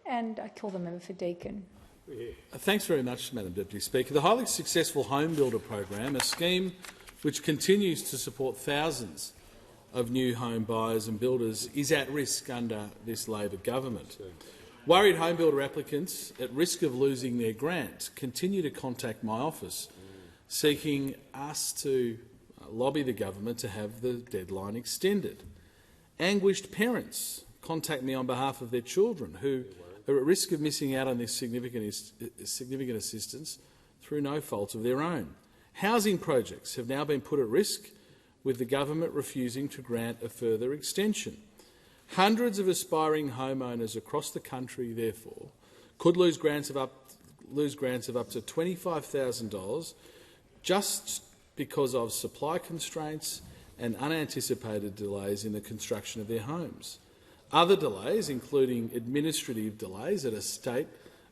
And I call the member for Deakin. Thanks very much, Madam Deputy Speaker. The highly successful HomeBuilder program, a scheme which continues to support thousands of new home buyers and builders, is at risk under this Labor government. Worried HomeBuilder applicants at risk of losing their grant continue to contact my office, seeking us to lobby the government to have the deadline extended. Anguished parents contact me on behalf of their children who are at risk of missing out on this significant assistance through no fault of their own. Housing projects have now been put at risk, with the government refusing to grant a further extension. Hundreds of aspiring homeowners across the country, therefore, could lose grants of up to $25,000 just because of supply constraints and unanticipated delays in the construction of their homes. Other delays, including administrative delays at a state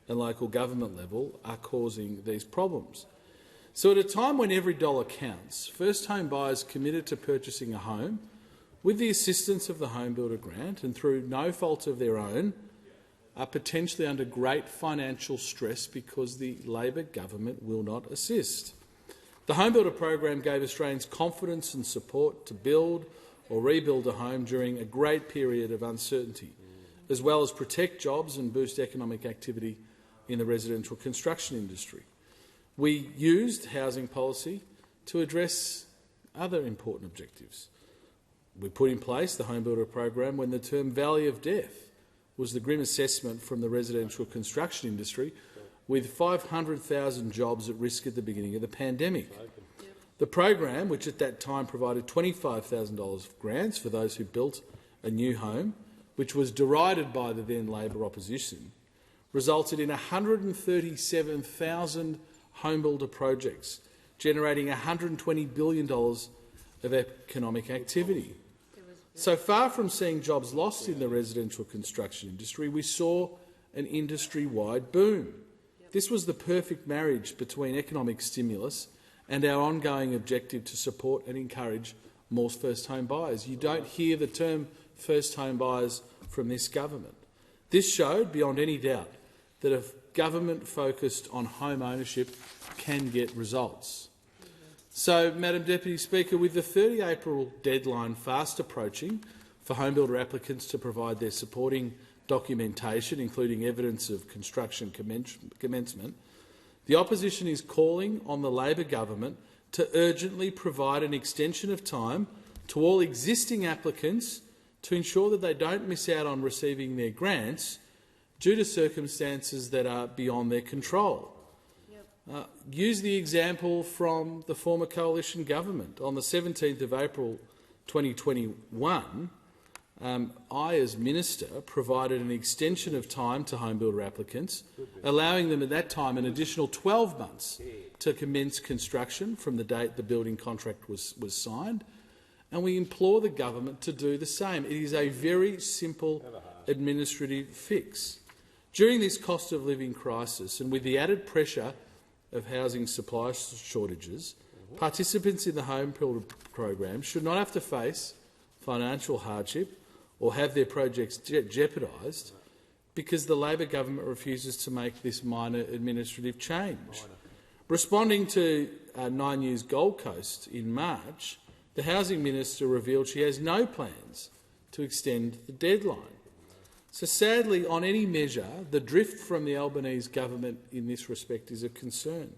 and local government level, are causing these problems. So at a time when every dollar counts, first home buyers committed to purchasing a home with the assistance of the HomeBuilder grant and through no fault of their own are potentially under great financial stress because the Labor government will not assist. The HomeBuilder program gave Australians confidence and support to build or rebuild a home during a great period of uncertainty, as well as protect jobs and boost economic activity in the residential construction industry. We used housing policy to address other important objectives. We put in place the HomeBuilder program when the term valley of death was the grim assessment from the residential construction industry, with 500,000 jobs at risk at the beginning of the pandemic. The program, which at that time provided $25,000 of grants for those who built a new home, which was derided by the then Labor opposition, resulted in 137,000 HomeBuilder projects, generating $120 billion of economic activity. So far from seeing jobs lost in the residential construction industry, we saw an industry-wide boom. This was the perfect marriage between economic stimulus and our ongoing objective to support and encourage more first-home buyers. You don't hear the term first-home buyers from this government. This showed, beyond any doubt, that a government focused on home ownership can get results. So, Madam Deputy Speaker, with the 30 April deadline fast approaching for HomeBuilder applicants to provide their supporting documentation, including evidence of construction commencement, the opposition is calling on the Labor government to urgently provide an extension of time to all existing applicants to ensure that they don't miss out on receiving their grants due to circumstances that are beyond their control. Use the example from the former coalition government. On the 17th of April 2021, I, as minister, provided an extension of time to HomeBuilder applicants, allowing them at that time an additional 12 months to commence construction from the date the building contract was signed, and we implore the government to do the same. It is a very simple administrative fix. During this cost of living crisis and with the added pressure of housing supply shortages, participants in the HomeBuilder program should not have to face financial hardship or have their projects jeopardised because the Labor government refuses to make this minor administrative change. Responding to 9 News Gold Coast in March, the Housing Minister revealed she has no plans to extend the deadline. So sadly, on any measure, the drift from the Albanese government in this respect is a concern.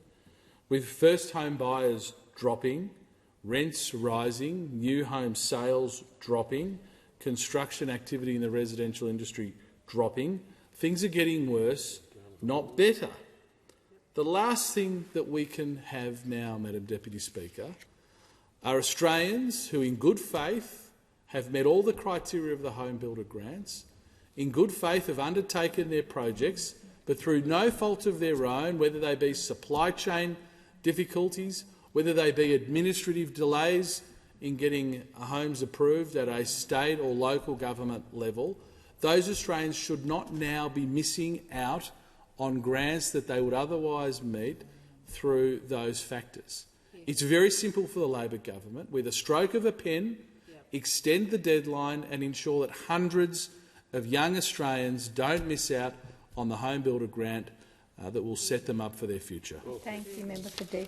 With first home buyers dropping, rents rising, new home sales dropping, construction activity in the residential industry dropping, things are getting worse, not better. The last thing that we can have now, Madam Deputy Speaker, are Australians who in good faith have met all the criteria of the HomeBuilder grants, in good faith have undertaken their projects, but through no fault of their own, whether they be supply chain difficulties, whether they be administrative delays in getting homes approved at a state or local government level, those Australians should not now be missing out on grants that they would otherwise meet through those factors. It's very simple for the Labor government. With a stroke of a pen, extend the deadline and ensure that hundreds of young Australians don't miss out on the HomeBuilder grant that will set them up for their future. Thank you, Member for Deakin.